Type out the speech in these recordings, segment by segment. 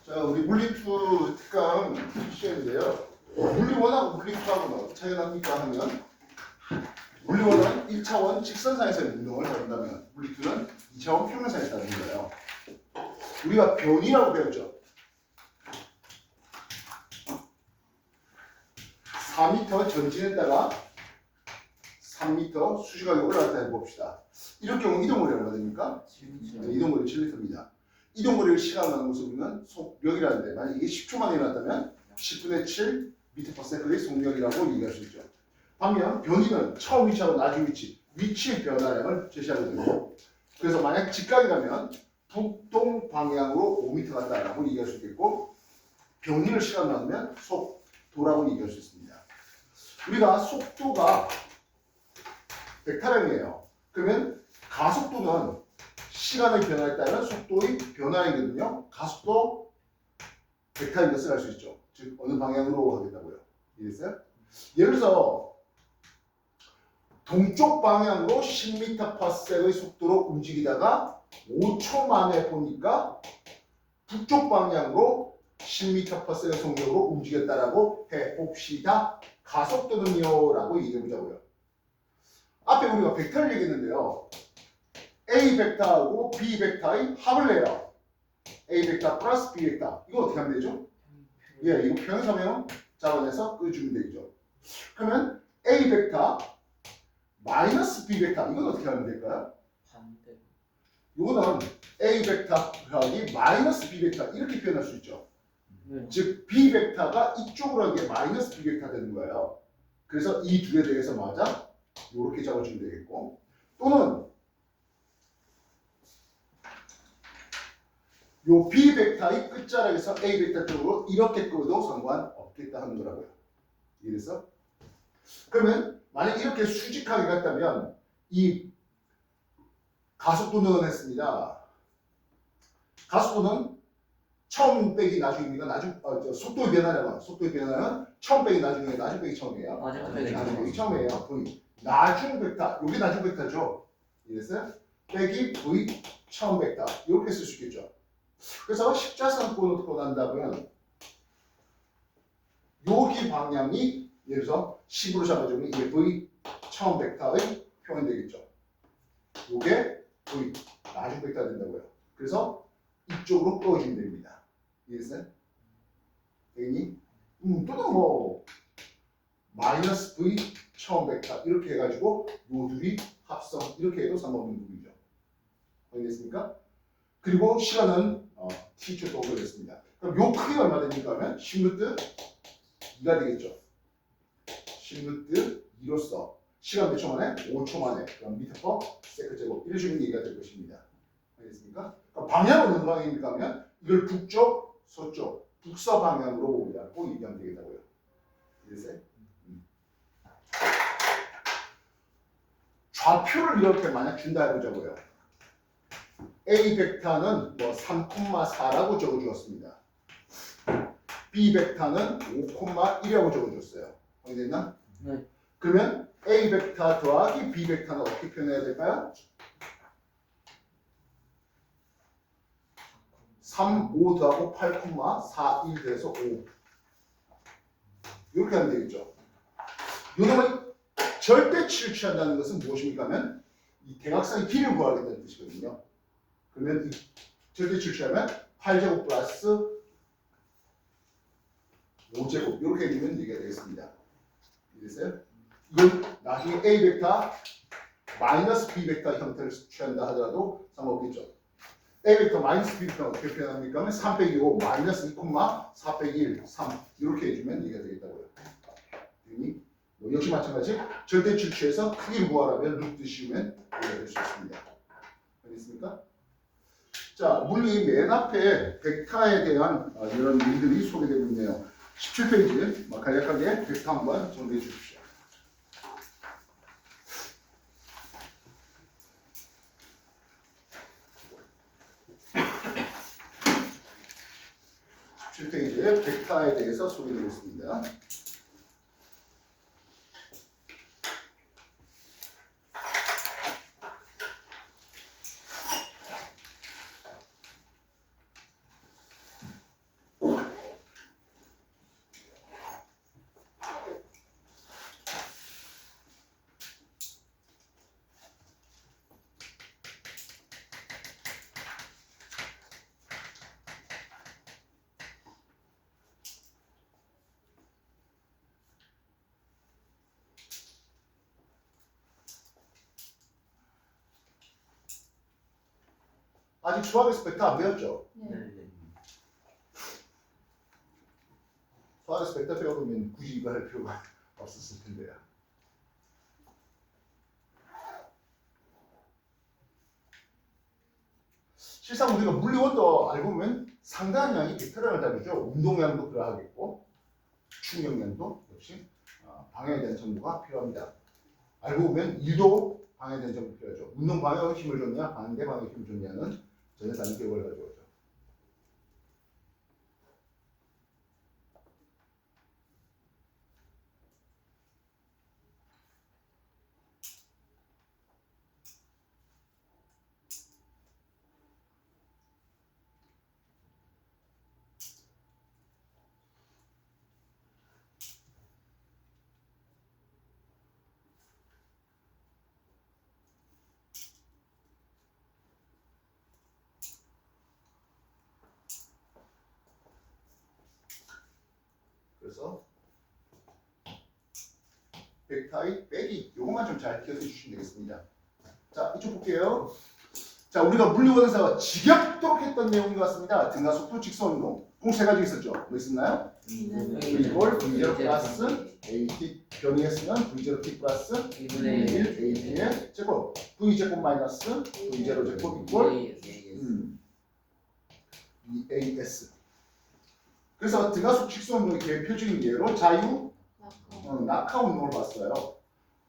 자, 우리 물리2 특강 시험인데요. 물리1하고 물리2하고는 어떤 차이가 납니까 하면 물리1은 1차원 직선상에서의 운동을 다룬다면 물리2는 2차원 평면상에서 다루는 거예요. 우리가 변이라고 배웠죠. 4m 전진했다가 3m 수직하게 올라갔다 해봅시다. 이럴 경우 이동거리 얼마 됩니까? 네, 이동거리 7m입니다. 이동거리를 시간으로 나눈 것을 우리는 속력이라는데 만약 이게 10초 만에 일어났다면 10분의 7 m/s의 속력이라고 얘기할 수 있죠. 반면 변이는 처음 위치하고 나중 위치의 변화량을 제시하거든요. 그래서 만약 직각이라면 북동 방향으로 5m 갔다라고 얘기할 수 있겠고 변이를 시간으로 나누면 속도라고 얘기할 수 있습니다. 우리가 속도가 벡터량이에요. 그러면 가속도는 시간의 변화에 따른 속도의 변화이거든요. 가속도 벡터인 것을 알 수 있죠. 즉 어느 방향으로 하겠다고요. 이해됐어요? 예를 들어서 동쪽 방향으로 10m/s의 속도로 움직이다가 5초 만에 보니까 북쪽 방향으로 10m/s의 속력으로 움직였다라고 해봅시다. 가속도는요? 라고 얘기해보자고요. 앞에 우리가 벡터를 얘기했는데요. A 벡터하고 B 벡터의 합을 내요. A 벡터 플러스 B 벡터. 이거 어떻게 하면 되죠? 예, 이거 평행사면 잡아내서 끄주면 되죠. 그러면 A 벡터 마이너스 B 벡터. 이건 어떻게 하면 될까요? 반대. 이거는 A 벡터 더하기 마이너스 B 벡터 이렇게 표현할 수 있죠. 즉 B 벡터가 이쪽으로 하는 게 마이너스 B 벡터 되는 거예요. 그래서 이 두 개 대해서 맞아 이렇게 잡아주면 되겠고 또는 요 B 벡터의 끝자락에서 A 벡터 쪽으로 이렇게 끄도 상관없겠다 하는 거라고요. 이해됐어? 그러면 만약 이렇게 수직하게 갔다면 이 가속도는 했습니다. 가속도는 처음 빼기 나중입니다. 속도의 변화는 처음 빼기 나중이에요. 나중 빼기 처음이에요. 나중 빼기 처음이에요. V. 나중 벡터. 여기 나중 벡터죠. 이해됐어요? 빼기 V 처음 벡터. 이렇게 쓸 수 있겠죠. 그래서 십자선권을 표현한다면 여기 방향이 예를 들어서 10으로 잡아주면 이게 V 처음 벡터의 표현이 되겠죠. 이게 V 나중 벡터가 된다고요. 그래서 이쪽으로 꺼주면 됩니다. 이해했어요? 되니? 또는 뭐 마이너스 V 처음 벡터 이렇게 해가지고 요 둘이 합성 이렇게 해도 상관없는 부분이죠. 알겠습니까? 그리고 시간은 t초 동으로 됐습니다. 그럼 요 크기가 얼마 됩니까 하면 10루트 2가 되겠죠. 10루트 2로서 시간 몇 초 만에? 5초 만에 그럼 미터 퍼 세컨드 제곱 이런 식으로 얘기가 될 것입니다. 알겠습니까? 그럼 방향은 어느 방향입니까 하면 이걸 북쪽, 서쪽, 북서 방향으로 보자고 얘기하면 되겠다고요. 이해됐어요? 좌표를 이렇게 만약 준다 해보자고요. A 벡터는 뭐 3,4라고 적어주었습니다. B 벡터는 5,1이라고 적어줬어요. 확인됐나? 네. 그러면 A 벡터 더하기 B 벡터는 어떻게 표현해야 될까요? 3, 5 더하고 8,4, 1 더해서 5 이렇게 하면 되겠죠. 요놈의 절대치를 취한다는 것은 무엇입니까 하면 이 대각선의 길이를 구하겠다는 뜻이거든요. 그러면 이 절대치를 취하면 8제곱 플러스 5제곱 이렇게 해주면 얘기가 되겠습니다. 이해됐어요? 이건 나중에 A 벡터 마이너스 B 벡터 형태를 취한다 하더라도 상관없겠죠. A 벡터 마이너스 B 벡터 어떻게 표현합니까? 하면 3 빼기 5 마이너스 2, 4 빼기 1, 3 이렇게 해주면 얘기가 되겠다고요. 뭐 역시 마찬가지 절대치를 취해서 크기를 구하라면 루트 씌우면 얘기가 될 수 있습니다. 알겠습니까? 자, 물리 맨 앞에 벡터에 대한 이런 일들이 소개되고 있네요. 17페이지 간략하게 벡터 한번 정리해 주십시오. 페이지에 벡터에 대해서 소개되고 있습니다. 아직 수학에서 벡터 안 배웠죠? 네. 수학에서 벡터 배워보면 굳이 이거 할 필요가 없었을 텐데요. 실상 우리가 물리원도 알고 보면 상당한 양이 벡터량을 다루죠. 운동량도 그러하겠고 충격량도 역시 방향에 대한 정보가 필요합니다. 알고 보면 일도 방향에 대한 정보가 필요하죠. 운동 방향에 힘을 줬냐 반대 방향에 힘을 줬냐는 전혀 다른 결과를 가져오죠. 그래서 벡터의 빼기 요것만 좀 잘 기억해 주시면 되겠습니다. 자 이쪽 볼게요. 자 우리가 물리원에서 지겹도록 했던 내용인 것 같습니다. 등가속도 직선운동 공 세 가지 있었죠. 뭐 있었나요? 이걸 V0 플러스 AT 변이했으면 V0 T 플러스 1 AT의 제곱 V 제곱 마이너스 V0 제곱 이꼴 EAS. 그래서 등가속 직선운동의 대표적인 예로 자유 낙하 운동을 봤어요.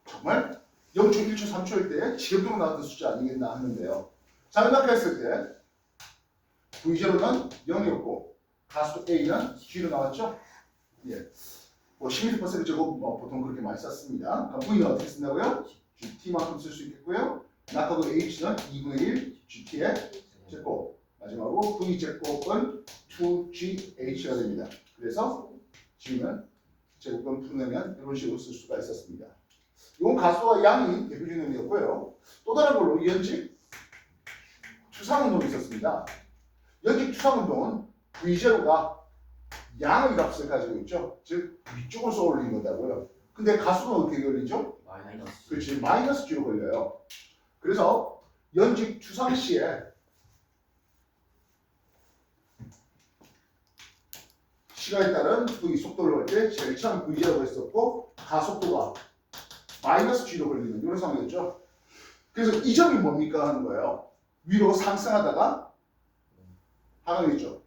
정말 0초, 1초, 3초일 때 지겹도록 나왔던 숫자 아니겠나 하는데요. 자유 낙하했을 때 V0는 0이었고 가속 A는 G로 나왔죠. 예. 뭐 10m/s 제곱 보통 그렇게 많이 썼습니다. 그럼 V는 어떻게 쓴다고요? GT만큼 쓸 수 있겠고요. 낙하도 H는 2분의 1 GT의 제곱. 마지막으로 V 제곱은 2GH가 됩니다. 그래서 G는 제곱은 풀어내면 이런 식으로 쓸 수가 있었습니다. 이건 가수와 양이 대표적인 의미였고요. 또 다른 걸로 연직 추상운동이 있었습니다. 연직 추상운동은 V0가 양의 값을 가지고 있죠. 즉 위쪽을 쏘올리는 거다고요. 근데 가수는 어떻게 걸리죠? 그렇지, 마이너스 G로 걸려요. 그래서 연직 추상 시에 시간에 따른 V 속도를 걸 때 제일 처음 V라고 했었고 가속도가 마이너스 G로 걸리는 이런 상황이었죠. 그래서 이 점이 뭡니까 하는 거예요. 위로 상승하다가 하강했죠.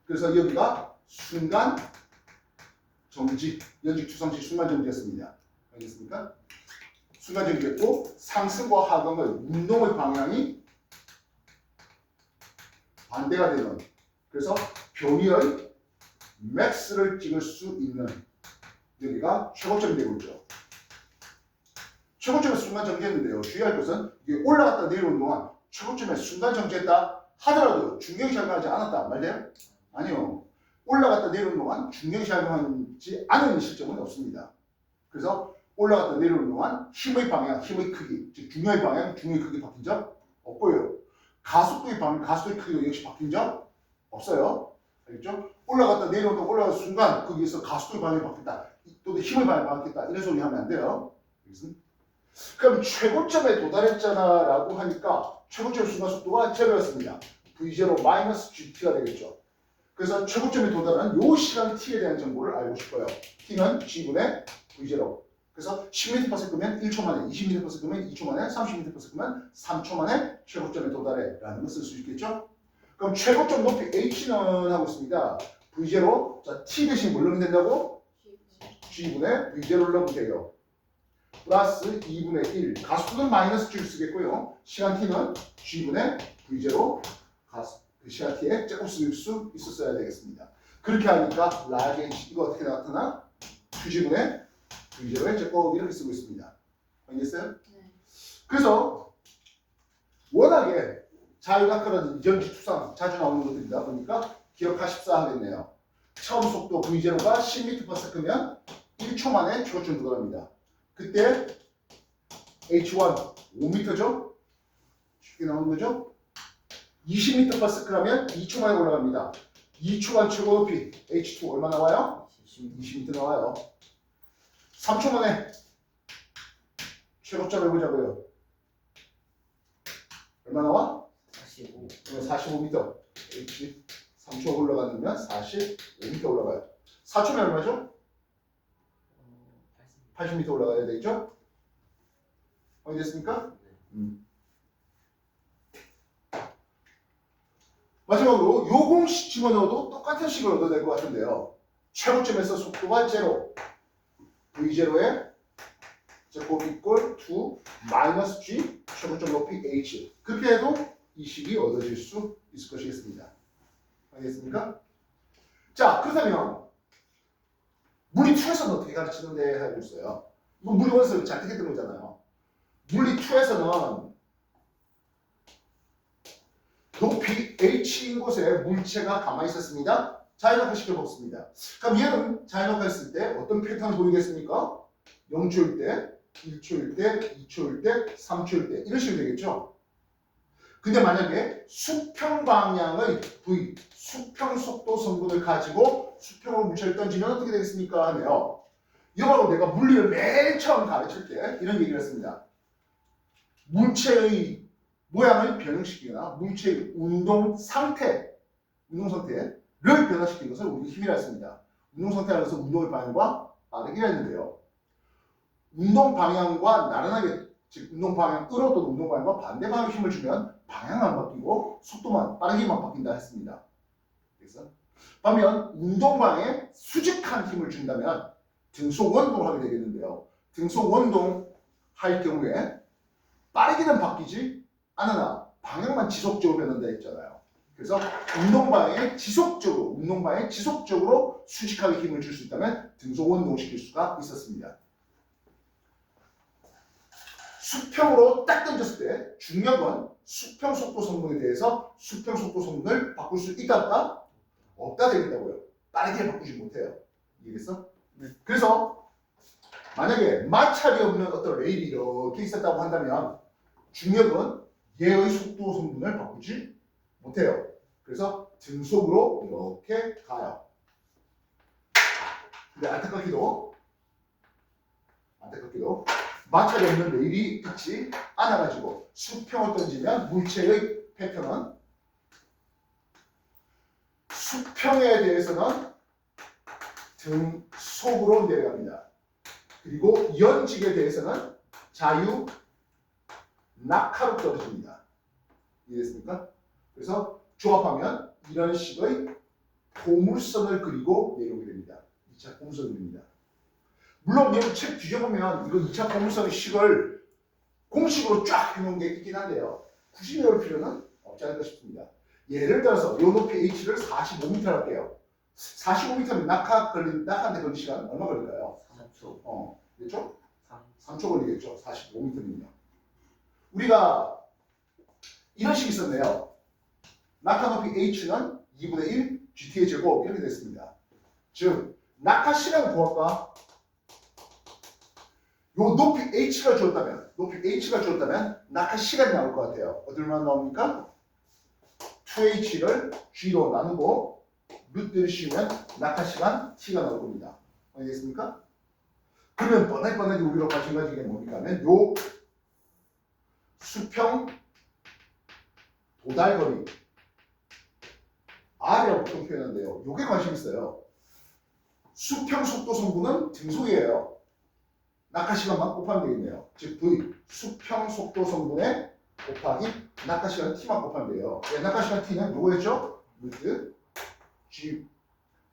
그래서 여기가 순간 정지, 연직 추상시 순간 정지였습니다. 알겠습니까? 순간 정지했고 상승과 하강의 운동의 방향이 반대가 되는, 그래서 변이의 맥스를 찍을 수 있는 여기가 최고점이 되고 있죠. 최고점에 순간 정지했는데요. 주의할 것은 이게 올라갔다 내려오는 동안 최고점에 순간 정지했다 하더라도 중력이 작용하지 않았다 말돼요? 아니요. 올라갔다 내려오는 동안 중력이 작용하지 않은 실점은 없습니다. 그래서 올라갔다 내려오는 동안 힘의 방향, 힘의 크기, 즉 중력의 방향, 중력의 크기 바뀐 적 없고요. 가속도의 방향, 가속도의 크기도 역시 바뀐 적 없어요. 알겠죠? 올라갔다 내려오다 올라가는 순간 거기에서 가속도의 방향이 바뀌었다, 또는 힘의 방향이 바뀌었다 이런 소리 하면 안 돼요. 그럼 최고점에 도달했잖아 라고 하니까 최고점 순간 속도가 제로였습니다. V0 마이너스 GT가 되겠죠. 그래서 최고점에 도달한 요 시간 T에 대한 정보를 알고 싶어요. T는 G분의 V0. 그래서 10m/s면 1초 만에, 20m/s면 2초 만에, 30m/s면 3초 만에 최고점에 도달해 라는 걸 쓸 수 있겠죠. 그럼 최고점 높이 H는 하고 있습니다. V0, 자 T 대신 뭘 넣으면 된다고? G분의 V0를 넣으면 돼요. 플러스 2분의 1, 가속도는 마이너스 G를 쓰겠고요. 시간 T는 G분의 V0 그 시간 T에 제곱 쓸 수 있었어야 되겠습니다. 그렇게 하니까 라지 H 이거 어떻게 나타나? 2G분의 V0의 제곱 이렇게 쓰고 있습니다. 알겠어요? 네. 그래서 워낙에 자유낙하라든지 연직 추상 자주 나오는 것들이다 보니까 기억하십사 하겠네요. 처음 속도 V0가 10m/s면 1초 만에 최고점 도달합니다. 그때 H1 5m죠? 쉽게 나오는 거죠? 20m/s라면 2초 만에 올라갑니다. 2초간 최고 높이 H2 얼마 나와요? 20m 나와요. 3초 만에 최고점 해보자고요. 얼마 나와? 45. 그러면 45m. H 3초 올라가면 45m 올라가요. 4초면 얼마죠? 80. 80m 올라가야 되겠죠? 확인됐습니까? 네. 마지막으로 요 공식 집어넣어도 똑같은 식을 얻어낼 것 같은데요. 최고점에서 속도가 제로, V0의 제곱 이꼴 2 마이너스 G 최고점 높이 H. 그렇게 해도 이 식이 얻어질 수 있을 것이겠습니다. 알겠습니까? 자, 그렇다면 물리 2에서는 어떻게 가르치는데 하고 있어요. 이건 물리 1에서 잔뜩했던 거잖아요. 물리 2에서는 높이 H인 곳에 물체가 가만히 있었습니다. 자연학화 시켜보겠습니다. 그럼 얘는 자연학화 했을 때 어떤 패턴을 보이겠습니까? 0초일 때, 1초일 때, 2초일 때, 3초일 때 이런 식으로 되겠죠? 근데 만약에 수평 방향의 V, 수평 속도 성분을 가지고 수평으로 물체를 던지면 어떻게 되겠습니까? 하네요. 이거로 내가 물리를 맨 처음 가르칠 때 이런 얘기를 했습니다. 물체의 모양을 변형시키거나 물체의 운동 상태를 변화시키는 것을 우리 힘이라 했습니다. 운동 상태라는 것은 운동의 방향과 빠르기라 했는데요. 운동 방향과 나란하게, 즉 운동 방향으로 또는 운동 방향과 반대 방향 힘을 주면 방향만 바뀌고 속도만 빠르게만 바뀐다 했습니다. 그래서 반면 운동 방향에 수직한 힘을 준다면 등속 원동을 하게 되겠는데요. 등속 원동 할 경우에 빠르게는 바뀌지 않으나 방향만 지속적으로 변한다 했잖아요. 그래서 운동 방향에 지속적으로 수직하게 힘을 줄 수 있다면 등속 원동시킬 수가 있었습니다. 수평으로 딱 던졌을 때 중력은 수평 속도 성분에 대해서 수평 속도 성분을 바꿀 수 있다 없다? 없다 되겠다고요. 빠르게 바꾸지 못해요. 이해겠어? 네. 그래서 만약에 마찰이 없는 어떤 레일이 이렇게 있었다고 한다면 중력은 얘의 속도 성분을 바꾸지 못해요. 그래서 등속으로 이렇게 가요. 근데 안타깝게도 마찰이 없는 레일이 있지 않아가지고 수평을 던지면 물체의 패턴은 수평에 대해서는 등속으로 내려갑니다. 그리고 연직에 대해서는 자유 낙하로 떨어집니다. 이해됐습니까? 그래서 조합하면 이런 식의 포물선을 그리고 내려오게 됩니다. 2차 포물선을 그립니다. 물론 여러분 책 뒤져보면 이거 2차 포물선의 식을 공식으로 쫙 해놓은 게 있긴 한데요. 굳이 외울 필요는 없지 않을까 싶습니다. 예를 들어서 요 높이 H를 45m 할게요. 45m면 낙하한테 걸릴 시간 얼마 걸릴까요? 3초. 그렇죠? 3. 3초 걸리겠죠. 45m면요. 우리가 이런 식이 있었네요. 낙하 높이 H는 2분의 1 GT의 제곱 이렇게 됐습니다. 즉 낙하 시간을 구할까? 요 높이 H가 주었다면 낙하 시간이 나올 것 같아요. 어디만 나옵니까? 2H를 G로 나누고 루트를 씌우면 낙하 시간 T가 나올 겁니다. 알겠습니까? 그러면 뻔하게 우리가 관심 가진 게 뭡니까? 하면 요 수평 도달거리 R이라고 보통 표현하는데요. 요게 관심 있어요. 수평 속도 성분은 등속이에요. 낙하 시간만 곱하면 되겠네요. 즉 V 수평 속도 성분에 곱하기 낙하 시간 T만 곱하면 돼요. 낙하 시간 T는 요거였죠? 루트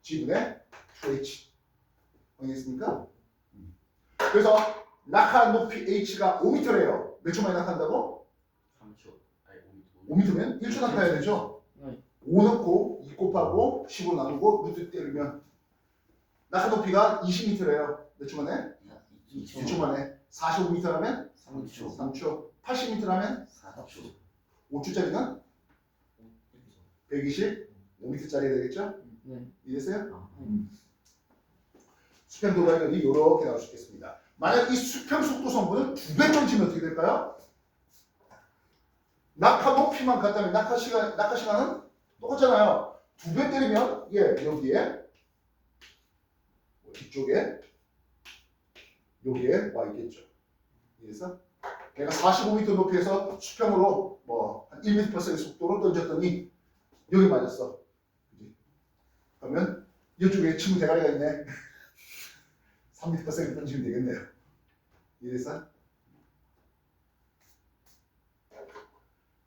G분의 2H 알겠습니까? 그래서 낙하 높이 H가 5m래요. 몇 초 만에 낙하한다고? 3초. 아니 5m면 1초 낙하해야 되죠? 5 넣고 2 곱하고 10으로 나누고 루트 때리면 낙하 높이가 20m래요. 몇 초 만에? 2초 만에. 45m라면? 3초. 3초. 80m라면? 4초. 5초짜리는? 125m짜리 되겠죠? 네. 이해됐어요? 네. 수평 도달거리 이렇게 나올 수 있겠습니다. 만약 이 수평 속도 성분을 2배 던지면 어떻게 될까요? 낙하 높이만 같다면 낙하 시간은 똑같잖아요. 2배 때리면 여기에 이쪽에 여기에 와 있겠죠. 그래서 내가 45m 높이에서 수평으로 뭐 한 1m/s의 속도로 던졌더니 여기 맞았어. 그지? 그러면 이쪽에 친구 대가리가 있네. 3m/s를 던지면 되겠네요. 이해됐어?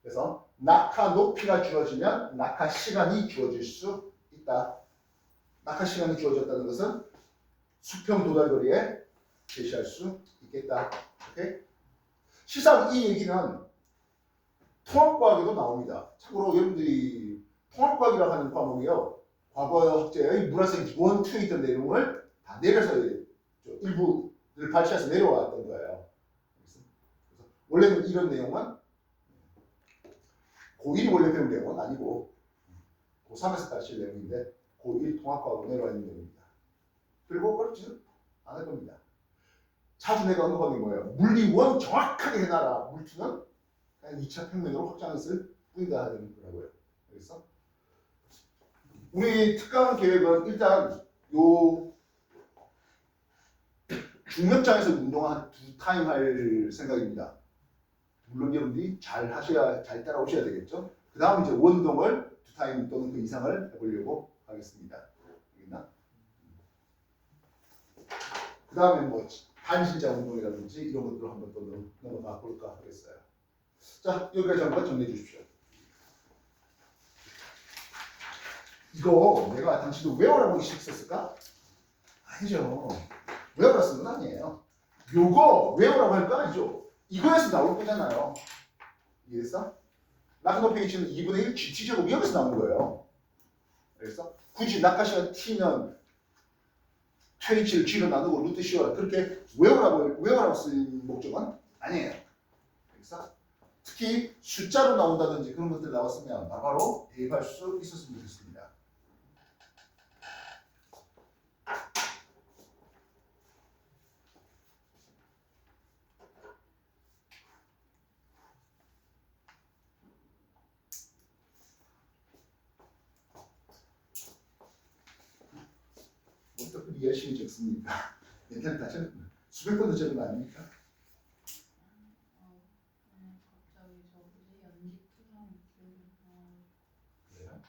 그래서 낙하 높이가 주어지면 낙하 시간이 주어질 수 있다. 낙하 시간이 주어졌다는 것은 수평 도달 거리에 제시할 수 있겠다. 오케이? 시상 이 얘기는 통합과학에도 나옵니다. 참고로 여러분들이 통합과학이라고 하는 과목이요. 과거 학제의 물화생 기본 2에 있던 내용을 다 내려서 일부를 발췌해서 내려왔던 거예요. 그래서 원래는 이런 내용은 고1이 원래 배운 내용은 아니고 고3에서 가르칠 내용인데 고1 통합과학으로 내려와 있는 내용입니다. 그리고 어렵지는 않을 겁니다. 자주 내가 언급하는 게 뭐예요? 물리 1 정확하게 해놔라. 물리 2는 그냥 2차 평면으로 확장했을 뿐이다 하는 거라고요. 그래서 우리 특강 계획은 일단 요 중력장에서 운동 한 2타임 할 생각입니다. 물론 여러분들이 잘 따라오셔야 되겠죠. 그 다음 이제 원동을 2타임 또는 그 이상을 해보려고 하겠습니다. 알겠나? 그 다음에 뭐 단신자 운동이라든지 이런 것들을 한번 또 넘어가 볼까 하겠어요. 자, 여기까지 한번 정리해 주십시오. 이거 내가 당신도 외워라고 시켰을까? 아니죠. 외워라 쓰는 건 아니에요. 요거 외워라고 할 거 아니죠. 이거에서 나올 거잖아요. 이해했어? 낙하 높이 h는 2분의 1 GT제곱 여기서 나오는 거예요. 그래서 굳이 낙하 시간 t는 h를 g로 나누고 루트 C와 그렇게 외워라고 쓸 목적은 아니에요. 그래서 특히 숫자로 나온다든지 그런 것들 나왔으면 바로 대입할 수 있었으면 좋겠습니다. 어떻게 열심히 적습니까? 옛날에 다 적었나? 수백 번도 적은 거 아닙니까? 갑자기 저 뭐지 연기 투성 기억이 그래요?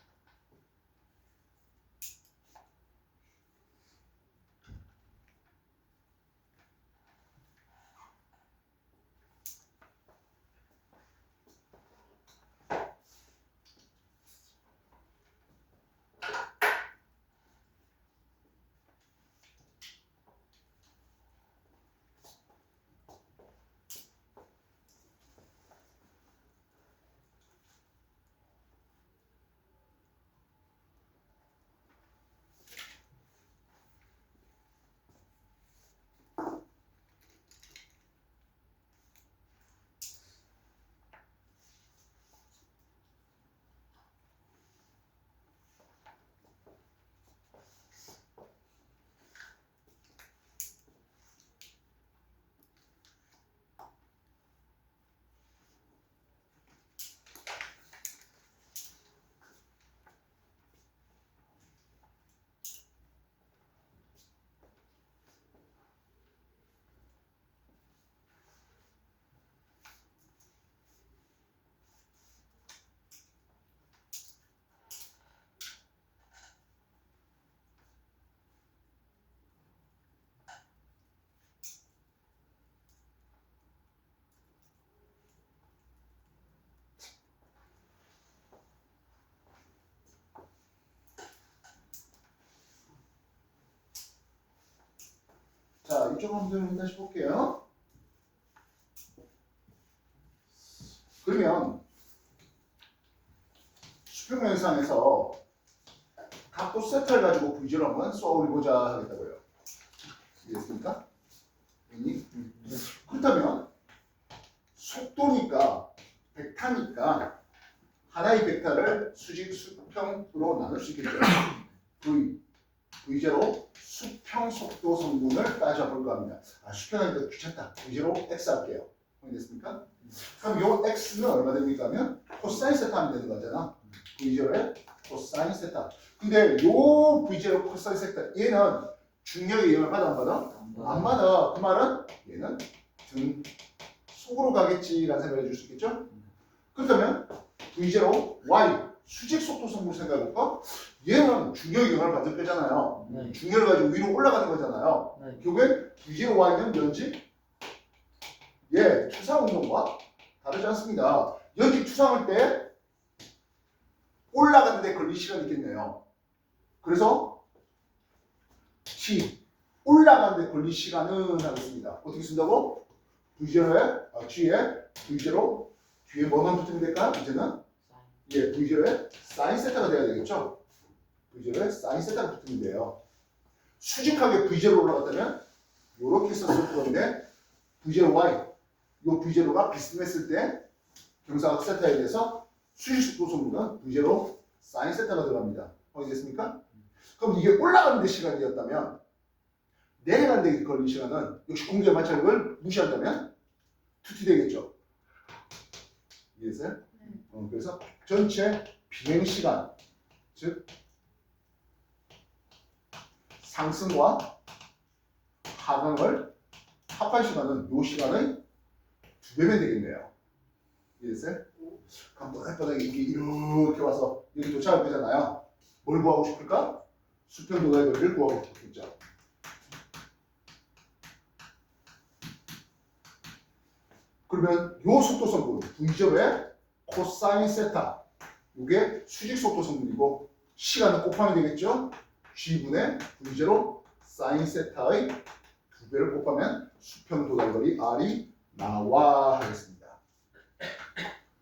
자, 이쪽 한번 다시 볼게요. 그러면 수평면상에서 각도 세타를 가지고 V제로 한번 쏘아올려보자 하겠다고요. 이해했습니까? 그렇다면 속도니까 벡터니까 하나의 벡터를 수직 수평으로 나눌 수 있겠죠. V제로 수평 속도 성분을 따져볼까 합니다. 아, 수평하니까 귀찮다. V제로 X 할게요. 됐습니까? 그럼 요 X는 얼마 됩니까 하면 코사인 세타 하면 되는 거잖아. V제로의 코사인 세타. 근데 요 V제로 코사인 세타 얘는 중력의 영향을 받아 안 받아? 안 받아. 그 말은 얘는 등 속으로 가겠지라는 생각을 해줄 수 있겠죠? 그렇다면 V0 Y 수직 속도 성분을 생각해볼까? 얘는 중력의 영향을 받을 거잖아요. 네. 중력을 가지고 위로 올라가는 거잖아요. 네. 결국엔 V0 Y는 연직 투상 운동과 다르지 않습니다. 연직 투상할 때 올라가는데 걸릴 시간이 있겠네요. 그래서 T 올라가는데 걸릴 시간은 하겠습니다. 어떻게 쓴다고? V0에 G에 V0 뒤에 뭐만 붙으면 될까요? 이제는 V0에 사인 세타가 돼야 되겠죠? V0에 사인 세타가 붙으면 돼요. 수직하게 V0로 올라갔다면 이렇게 썼을 건데 V0 Y 이 V0가 비스듬했을 때 경사각 세타에 대해서 수직 속도 성분은 V0 사인 세타가 들어갑니다. 확인됐습니까? 그럼 이게 올라가는 데 시간이었다면 내려가는 데 걸린 시간은 역시 공기의 마찰력을 무시한다면 2t 되겠죠. 이해했어요? 네. 그래서 전체 비행 시간, 즉 상승과 하강을 합한 시간은 이 시간의 2배면 되겠네요. 이해했어요? 그럼 뻔뻔하게 이렇게 와서 여기 도착할 거잖아요. 뭘 구하고 싶을까? 수평 도달의 거리를 구하고 싶겠죠. 그러면 요 속도 성분 V0의 코사인 세타 이게 수직 속도 성분이고 시간을 곱하면 되겠죠. G분의 V0 사인 세타의 2배를 곱하면 수평 도달거리 R이 나와 하겠습니다.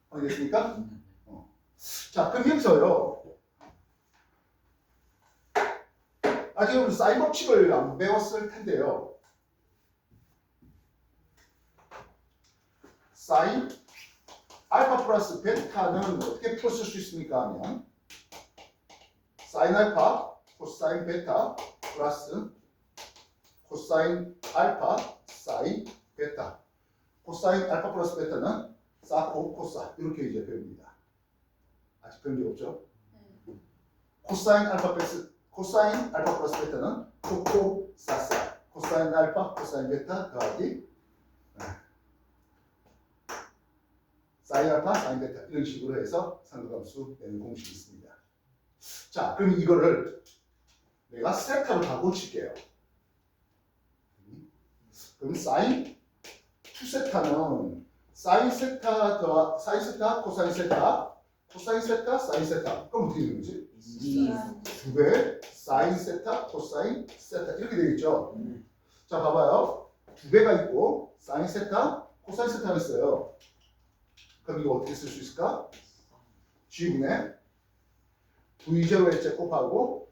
알겠습니까? 자, 그럼 여기서요. 아직 우리 사인 법칙을 안 배웠을 텐데요. 사인 알파 플러스 베타는 어떻게 풀었을 수 있습니까? 하면 사인 알파 코사인 베타 플러스 코사인 알파 사인 베타. 코사인 알파 플러스 베타는 사코 코사 이렇게 이제 배웁니다. 아직 배운 적 없죠? 네. 코사인 알파 플러스 베타는 코코 사사. 코사인 알파 코사인 베타 더하기 사인 알파 사인 베타 이런 식으로 해서 상대함수 내는 공식이 있습니다. 자, 그럼 이거를 내가 세타로 다 고칠게요. 그럼 사인 2세타는 사인 세타 더 사인 세타 코사인 세타 코사인 세타 사인 세타 그럼 어떻게 되는 거지? 2배 사인 세타 코사인 세타 이렇게 되겠죠. 자, 봐봐요. 2배가 있고 사인 세타 코사인 세타가 있어요. 그럼 이거 어떻게 쓸 수 있을까? G분의 V0의 제 곱하고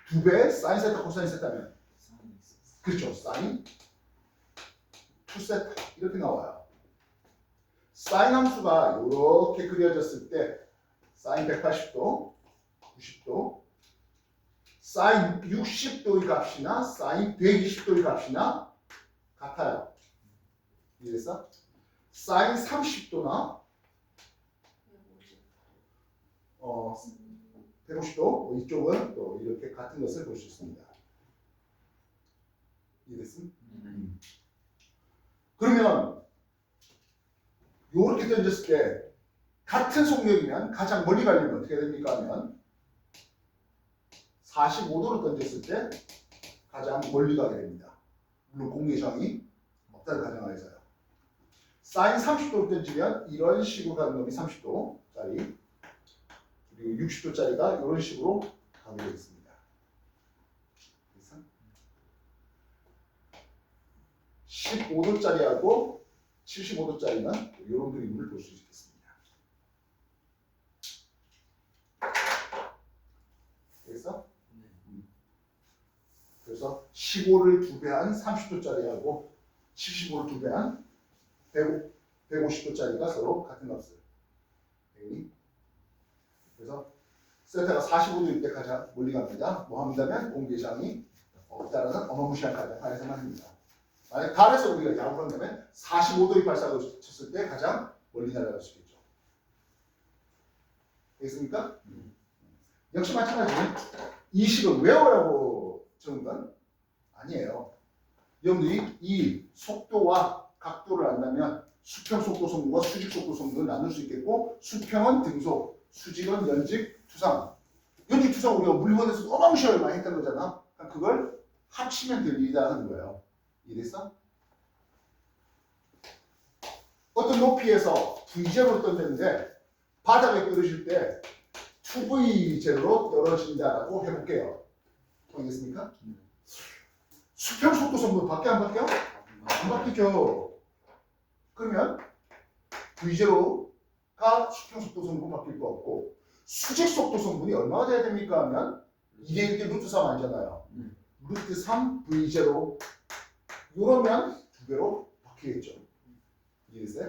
2배 사인 세타 코사인 세타면 그렇죠. 사인 2세타 이렇게 나와요. 사인 함수가 이렇게 그려졌을 때 사인 180도, 90도, 사인 60도의 값이나 사인 120도의 값이나 같아요. 이해됐어? 사인 30도나 150도 이쪽은 또 이렇게 같은 것을 볼 수 있습니다. 이해됐습니까? 그러면 이렇게 던졌을 때 같은 속력이면 가장 멀리 가려면 어떻게 됩니까? 하면 45도로 던졌을 때 가장 멀리 가게 됩니다. 물론 공계상이 없다는 가정하에서요. 사인 30도로 던지면 이런 식으로 가는 놈이 30도짜리 그리고 60도짜리가 이런 식으로 가게 되겠습니다. 그래서 15도짜리하고 75도짜리는 이런 그림을 볼 수 있겠습니다. 그래서 15를 2배한 30도짜리하고 75를 2배한 150도짜리가 서로 같은 값을. 그래서 세타가 45도일 때 가장 멀리 갑니다. 뭐 한다면 공계장이 없다라는 어마무시한 가정하에서만 합니다. 만약 달에서 우리가 야구를 한다면 45도의 발사각을 쳤을 때 가장 멀리 날아갈 수 있겠죠. 되겠습니까? 역시 마찬가지. 이 식을 외우라고 적은 건 아니에요. 여러분들이 이 속도와 각도를 안다면 수평 속도 성분과 수직 속도 성분을 나눌 수 있겠고 수평은 등속, 수직은 연직, 투상. 연직, 투상 우리가 물리원에서 어마무시하게 많이 했던 거잖아. 그러니까 그걸 합치면 될 일이다 하는 거예요. 이해됐어? 어떤 높이에서 V제로로 떨어졌는데 바닥에 떨어질 때 2V제로로 떨어진다라고 해볼게요. 알겠습니까? 수평 속도 성분 밖에 안 바뀌어? 안 바뀌죠. 그러면 V제로가 수평 속도 성분 바뀔 거 없고 수직 속도 성분이 얼마가 돼야 됩니까 하면 2대 1대 루트 3 아니잖아요. 루트 3 V0 이러면 2배로 바뀌겠죠. 이해됐어요?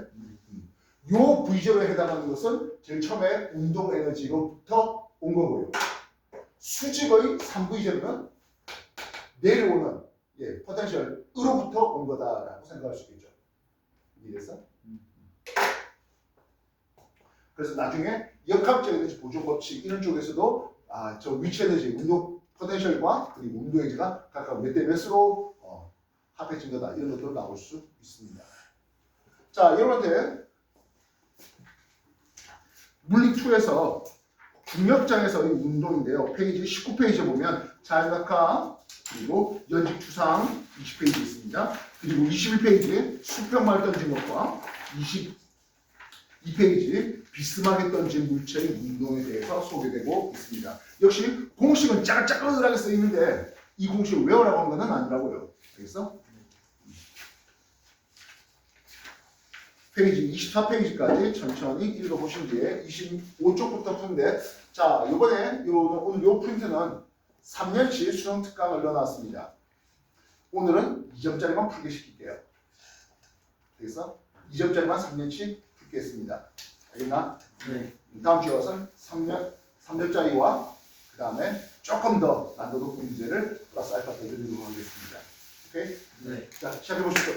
요 V0에 해당하는 것은 제일 처음에 운동 에너지로부터 온 거고요. 수직의 3V0는 내려오는 포텐셜으로부터 온 거다라고 생각할 수 있겠죠. 이해됐어? 그래서 나중에 역학적 에너지 보존 법칙 이런 쪽에서도 저 위치 에너지, 운동 포텐셜과 그리고 운동 에너지가 각각 몇 대 몇으로 합해진 거다 이런 것도 나올 수 있습니다. 자, 여러분한테 물리2에서 중력장에서의 운동인데요. 페이지 19페이지에 보면 자연각화 그리고 연직 투상 20페이지 있습니다. 그리고 21페이지에 수평말 던진 것과 22페이지 비스막에 던진 물체의 운동에 대해서 소개되고 있습니다. 역시 공식은 짜글짜글하게 써 있는데 이 공식을 외우라고 한 건 아니라고요. 알겠어? 페이지 24페이지까지 천천히 읽어보신 뒤에 25쪽부터 푸는데 자, 이번에 오늘 요 프린트는 3년치 수능 특강을 넣어놨습니다. 오늘은 2점짜리만 풀게 시킬게요. 알겠어? 2점짜리만 3년치 풀겠습니다. 알겠나? 네. 다음 주에 와서는 3점짜리와 그 다음에 조금 더 난도 높은 문제를 플러스 알파 더 드리도록 하겠습니다. 오케이? 네. 자, 시작해보시죠.